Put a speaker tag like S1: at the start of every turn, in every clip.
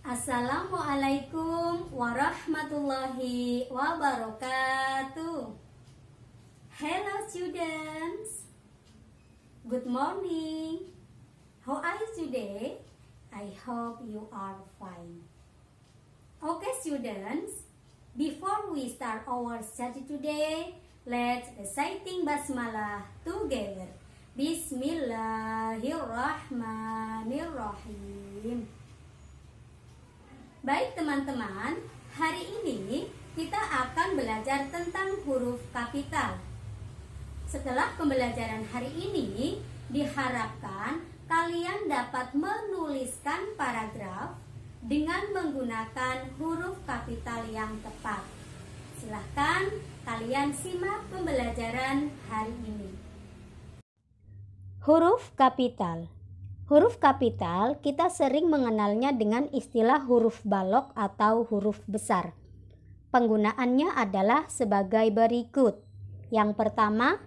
S1: Assalamualaikum warahmatullahi wabarakatuh. Hello students. Good morning. How are you today? I hope you are fine. Okay students, before we start our study today, let's reciting basmalah together. Bismillahirrahmanirrahim. Baik teman-teman, hari ini kita akan belajar tentang huruf kapital. Setelah pembelajaran hari ini, diharapkan kalian dapat menuliskan paragraf dengan menggunakan huruf kapital yang tepat. Silahkan kalian simak pembelajaran hari ini. Huruf kapital. Huruf kapital kita sering mengenalnya dengan istilah huruf balok atau huruf besar. Penggunaannya adalah sebagai berikut. Yang pertama,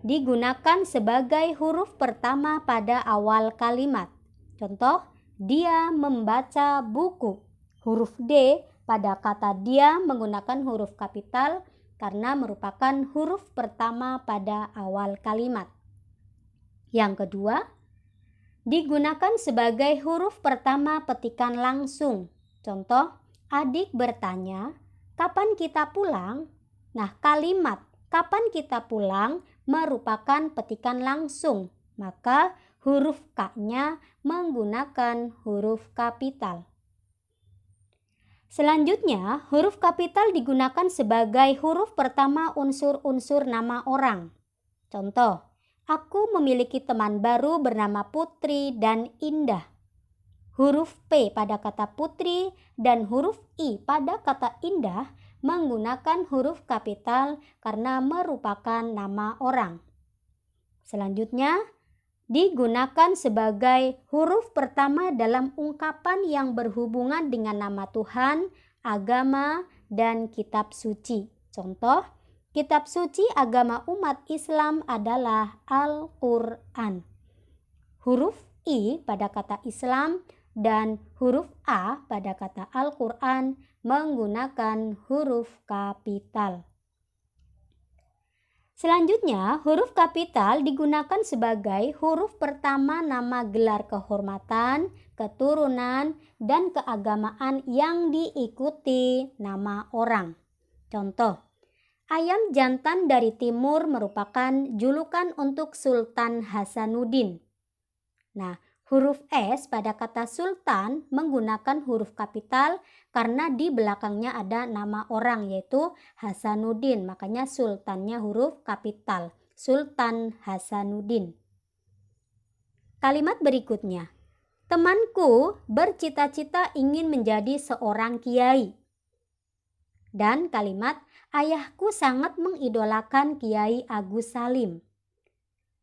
S1: digunakan sebagai huruf pertama pada awal kalimat. Contoh, dia membaca buku. Huruf D pada kata dia menggunakan huruf kapital karena merupakan huruf pertama pada awal kalimat. Yang kedua, digunakan sebagai huruf pertama petikan langsung. Contoh, adik bertanya, kapan kita pulang? Nah, kalimat kapan kita pulang merupakan petikan langsung. Maka huruf K-nya menggunakan huruf kapital. Selanjutnya, huruf kapital digunakan sebagai huruf pertama unsur-unsur nama orang. Contoh, aku memiliki teman baru bernama Putri dan Indah. Huruf P pada kata Putri dan huruf I pada kata Indah menggunakan huruf kapital karena merupakan nama orang. Selanjutnya, digunakan sebagai huruf pertama dalam ungkapan yang berhubungan dengan nama Tuhan, agama, dan kitab suci. Contoh, kitab suci agama umat Islam adalah Al-Quran. Huruf I pada kata Islam dan huruf A pada kata Al-Quran menggunakan huruf kapital. Selanjutnya, huruf kapital digunakan sebagai huruf pertama nama gelar kehormatan, keturunan, dan keagamaan yang diikuti nama orang. Contoh, ayam jantan dari timur merupakan julukan untuk Sultan Hasanuddin. Nah, huruf S pada kata sultan menggunakan huruf kapital karena di belakangnya ada nama orang yaitu Hasanuddin. Makanya sultannya huruf kapital, Sultan Hasanuddin. Kalimat berikutnya, temanku bercita-cita ingin menjadi seorang kiai. Dan kalimat, ayahku sangat mengidolakan Kiai Agus Salim.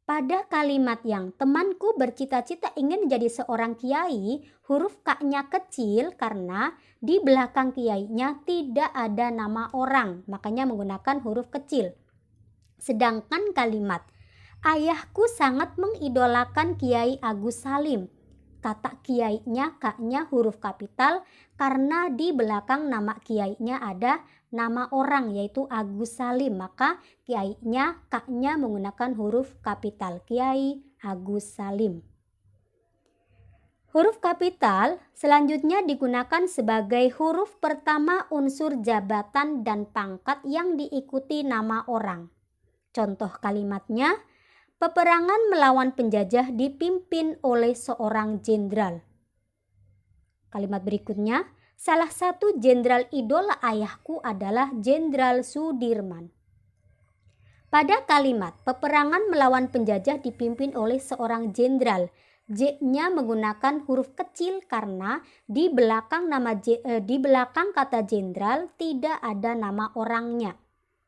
S1: Pada kalimat yang temanku bercita-cita ingin menjadi seorang kiai, huruf K-nya kecil karena di belakang kiainya tidak ada nama orang, makanya menggunakan huruf kecil. Sedangkan kalimat, ayahku sangat mengidolakan Kiai Agus Salim. Kata kiainya K-nya huruf kapital karena di belakang nama kiainya ada nama orang yaitu Agus Salim, maka kiainya K-nya menggunakan huruf kapital, Kiai Agus Salim. Huruf kapital selanjutnya digunakan sebagai huruf pertama unsur jabatan dan pangkat yang diikuti nama orang. Contoh kalimatnya, peperangan melawan penjajah dipimpin oleh seorang jenderal. Kalimat berikutnya, salah satu jenderal idola ayahku adalah Jenderal Sudirman. Pada kalimat peperangan melawan penjajah dipimpin oleh seorang jenderal, J-nya menggunakan huruf kecil karena di belakang kata jenderal tidak ada nama orangnya.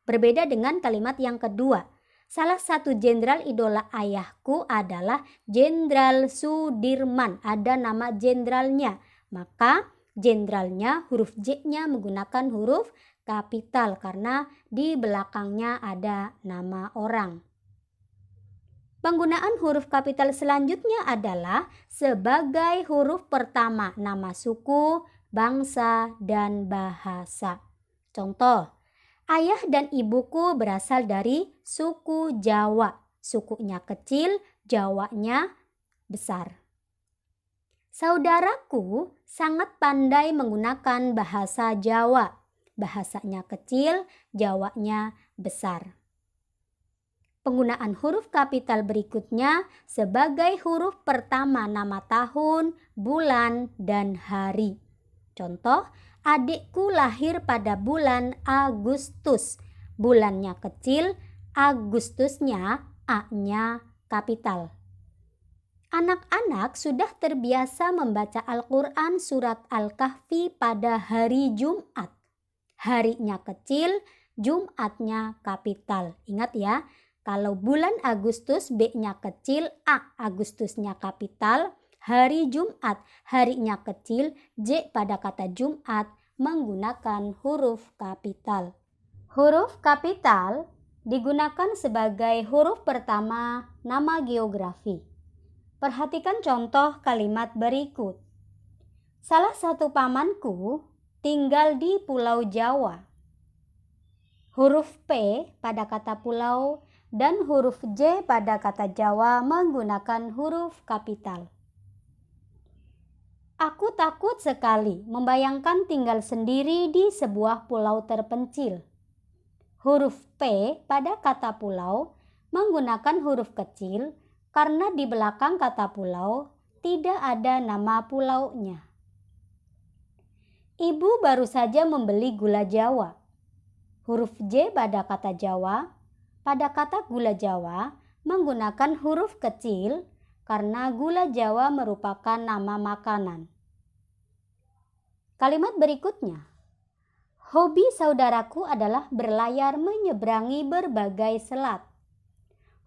S1: Berbeda dengan kalimat yang kedua. Salah satu jenderal idola ayahku adalah Jenderal Sudirman. Ada nama jenderalnya. Maka jenderalnya huruf J-nya menggunakan huruf kapital karena di belakangnya ada nama orang. Penggunaan huruf kapital selanjutnya adalah sebagai huruf pertama nama suku, bangsa, dan bahasa. Contoh, ayah dan ibuku berasal dari suku Jawa. Sukunya kecil, Jawanya besar. Saudaraku sangat pandai menggunakan bahasa Jawa. Bahasanya kecil, Jawanya besar. Penggunaan huruf kapital berikutnya sebagai huruf pertama nama tahun, bulan, dan hari. Contoh, adikku lahir pada bulan Agustus. Bulannya kecil, Agustusnya A-nya kapital. Anak-anak sudah terbiasa membaca Al-Quran surat Al-Kahfi pada hari Jumat. Harinya kecil, Jumatnya kapital. Ingat ya, kalau bulan Agustus B-nya kecil, A Agustusnya kapital. Hari Jumat, harinya kecil, J pada kata Jumat menggunakan huruf kapital. Huruf kapital digunakan sebagai huruf pertama nama geografi. Perhatikan contoh kalimat berikut. Salah satu pamanku tinggal di Pulau Jawa. Huruf P pada kata pulau dan huruf J pada kata Jawa menggunakan huruf kapital. Aku takut sekali membayangkan tinggal sendiri di sebuah pulau terpencil. Huruf P pada kata pulau menggunakan huruf kecil karena di belakang kata pulau tidak ada nama pulaunya. Ibu baru saja membeli gula Jawa. Huruf J pada kata Jawa pada kata gula Jawa menggunakan huruf kecil karena gula Jawa merupakan nama makanan. Kalimat berikutnya. Hobi saudaraku adalah berlayar menyeberangi berbagai selat.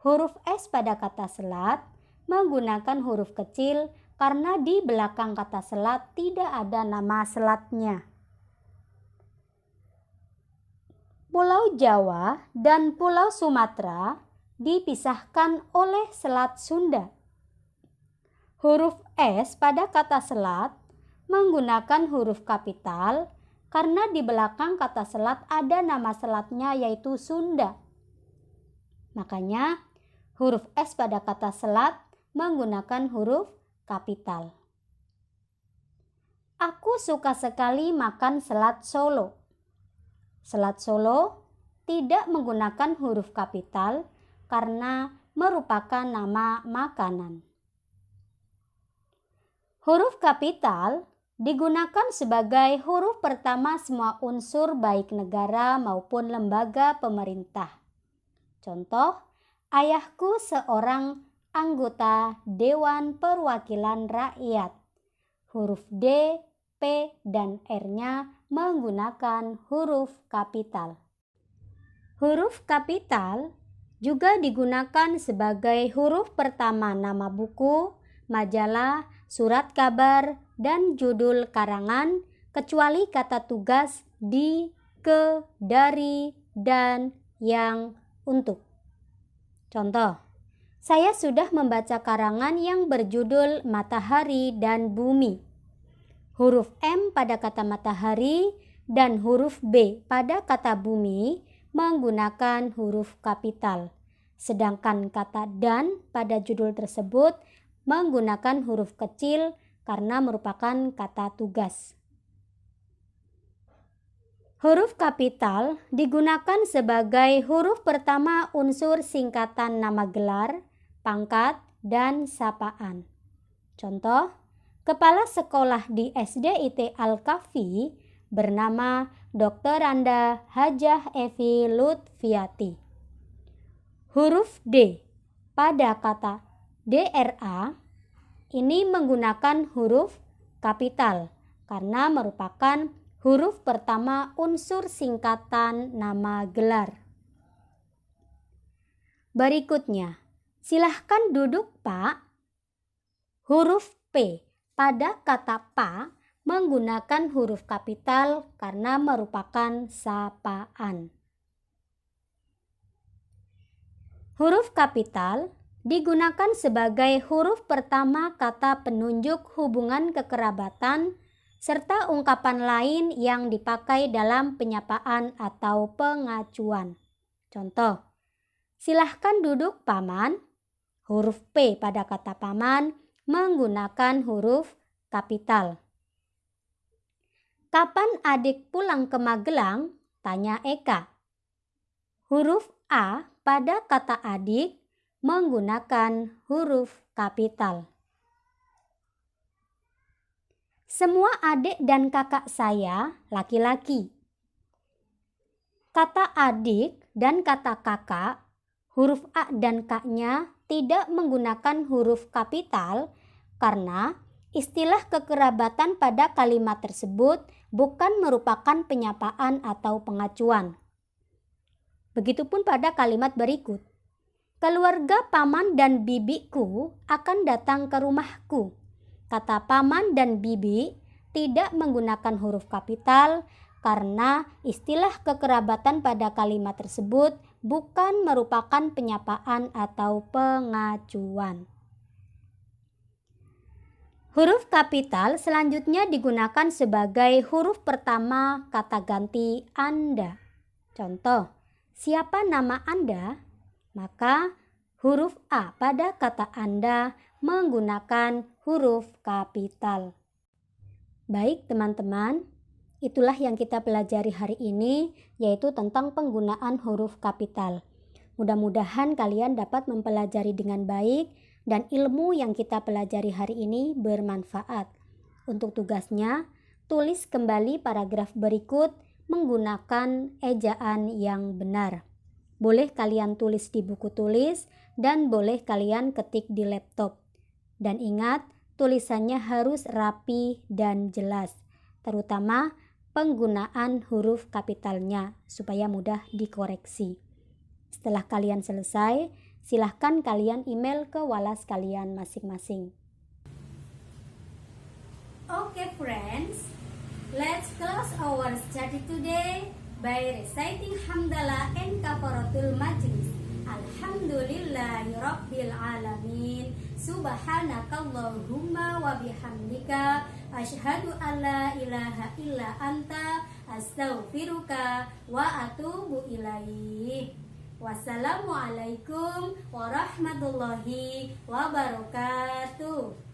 S1: Huruf S pada kata selat menggunakan huruf kecil karena di belakang kata selat tidak ada nama selatnya. Pulau Jawa dan Pulau Sumatera dipisahkan oleh Selat Sunda. Huruf S pada kata selat menggunakan huruf kapital karena di belakang kata selat ada nama selatnya yaitu Sunda. Makanya huruf S pada kata selat menggunakan huruf kapital. Aku suka sekali makan selat Solo. Selat Solo tidak menggunakan huruf kapital karena merupakan nama makanan. Huruf kapital digunakan sebagai huruf pertama semua unsur baik negara maupun lembaga pemerintah. Contoh, ayahku seorang anggota Dewan Perwakilan Rakyat. Huruf D, P, dan R-nya menggunakan huruf kapital. Huruf kapital juga digunakan sebagai huruf pertama nama buku, majalah, surat kabar, dan judul karangan, kecuali kata tugas di, ke, dari, dan, yang, untuk. Contoh, saya sudah membaca karangan yang berjudul Matahari dan Bumi. Huruf M pada kata matahari dan huruf B pada kata bumi menggunakan huruf kapital. Sedangkan kata dan pada judul tersebut menggunakan huruf kecil karena merupakan kata tugas. Huruf kapital digunakan sebagai huruf pertama unsur singkatan nama gelar, pangkat, dan sapaan. Contoh, kepala sekolah di SDIT Al-Kahfi bernama Dr. Randa Hajah Evi Lutfiati. Huruf D pada kata DRA ini menggunakan huruf kapital karena merupakan huruf pertama unsur singkatan nama gelar. Berikutnya, silahkan duduk Pak. Huruf P pada kata pa menggunakan huruf kapital karena merupakan sapaan. Huruf kapital digunakan sebagai huruf pertama kata penunjuk hubungan kekerabatan serta ungkapan lain yang dipakai dalam penyapaan atau pengacuan. Contoh, silahkan duduk paman. Huruf P pada kata paman menggunakan huruf kapital. Kapan adik pulang ke Magelang? Tanya Eka. Huruf A pada kata adik menggunakan huruf kapital. Semua adik dan kakak saya laki-laki. Kata adik dan kata kakak, huruf A dan K-nya tidak menggunakan huruf kapital karena istilah kekerabatan pada kalimat tersebut bukan merupakan penyapaan atau pengacuan. Begitupun pada kalimat berikut. Keluarga paman dan bibiku akan datang ke rumahku. Kata paman dan bibi tidak menggunakan huruf kapital karena istilah kekerabatan pada kalimat tersebut bukan merupakan penyapaan atau pengacuan. Huruf kapital selanjutnya digunakan sebagai huruf pertama kata ganti Anda. Contoh, siapa nama Anda? Maka huruf A pada kata Anda menggunakan huruf kapital. Baik teman-teman, itulah yang kita pelajari hari ini, yaitu tentang penggunaan huruf kapital. Mudah-mudahan kalian dapat mempelajari dengan baik dan ilmu yang kita pelajari hari ini bermanfaat. Untuk tugasnya, tulis kembali paragraf berikut menggunakan ejaan yang benar. Boleh kalian tulis di buku tulis dan boleh kalian ketik di laptop. Dan ingat, tulisannya harus rapi dan jelas, terutama penggunaan huruf kapitalnya supaya mudah dikoreksi. Setelah kalian selesai, silahkan kalian email ke walas kalian masing-masing. Okay friends, let's close our study today by reciting hamdalah and kafaratul majlis. Alhamdulillahirabbil alamin. Subhanakallahumma wa bihamdika asyhadu an la ilaha illa anta astaghfiruka wa atubu ilaik. Wassalamualaikum warahmatullahi wabarakatuh.